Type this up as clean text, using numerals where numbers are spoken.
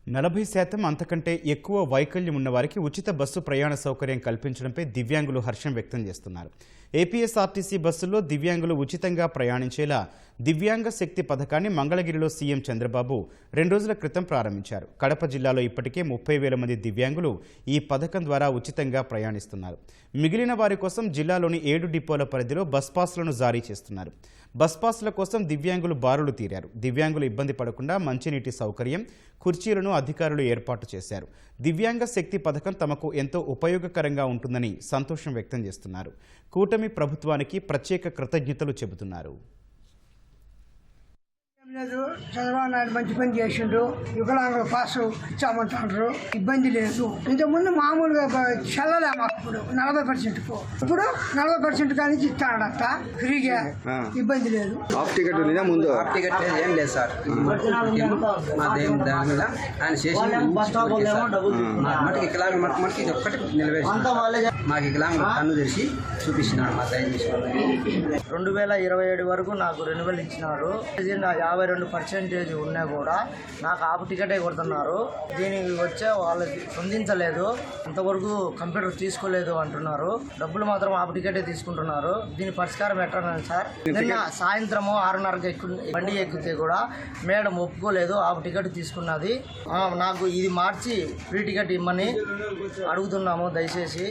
40% అంతకంటే ఎక్కువ వైకల్యం ఉన్న వారికి ఉచిత బస్సు ప్రయాణ సౌకర్యం కల్పించడంపై దివ్యాంగులు హర్షం వ్యక్తం చేస్తున్నారు. ఏపీఎస్ఆర్టీసీ బస్సుల్లో దివ్యాంగులు ఉచితంగా ప్రయాణించేలా దివ్యాంగ శక్తి పథకాన్ని మంగళగిరిలో సీఎం చంద్రబాబు 2 రోజుల క్రితం ప్రారంభించారు. కడప జిల్లాలో ఇప్పటికే 30,000 మంది దివ్యాంగులు ఈ పథకం ద్వారా ఉచితంగా ప్రయాణిస్తున్నారు. మిగిలిన వారి కోసం జిల్లాలోని 7 డిపోల పరిధిలో బస్ పాస్లను జారీ చేస్తున్నారు. బస్ పాస్ల కోసం దివ్యాంగులు బారులు తీరారు. దివ్యాంగులు ఇబ్బంది పడకుండా మంచినీటి సౌకర్యం, కుర్చీలను అధికారులు ఏర్పాటు చేశారు. దివ్యాంగ శక్తి పథకం తమకు ఎంతో ఉపయోగకరంగా ఉంటుందని సంతోషం వ్యక్తం చేస్తున్నారు. కూటమి ప్రభుత్వానికి ప్రత్యేక కృతజ్ఞతలు చెబుతున్నారు. చంద్రబాబు నాయుడు మంచి పని చేసిండు. వికలాంగుల పాసు ఇచ్చామంటారు, ఇబ్బంది లేదు. ఇంతకుముందు మామూలుగా చల్లలే మాకు ఇప్పుడు 40%కు, ఇప్పుడు 40% కానీ ఇస్తాడట ఫ్రీగా, ఇబ్బంది లేదు. టికెట్ ముందు టికెట్ ఏం లేదు సార్. దాని మీద ఆయన చేసి మటుకు వికలాంగులు మటుకు ఇది ఒక్కటి నిలవేసి మాకు వికలాంగులు కన్ను తెరిచి చూపిస్తున్నాడు. మా దయచేసి 2027 వరకు నాకు రెన్యువల్ ఇచ్చినారు. 52% ఉన్నా కూడా నాకు ఆపు టికెటే కొడుతున్నారు. దీనికి వచ్చే వాళ్ళకి స్పందించలేదు, ఇంతవరకు కంప్యూటర్ తీసుకోలేదు అంటున్నారు. డబ్బులు మాత్రం ఆపు టికెటే తీసుకుంటున్నారు. దీని పరిష్కారం ఎట్టాను సార్? నిన్న సాయంత్రము 6:30కి బండి ఎక్కితే కూడా మేడం ఒప్పుకోలేదు, ఆపు టికెట్ తీసుకున్నది. నాకు ఇది మార్చి ఫ్రీ టికెట్ ఇమ్మని అడుగుతున్నాము దయచేసి.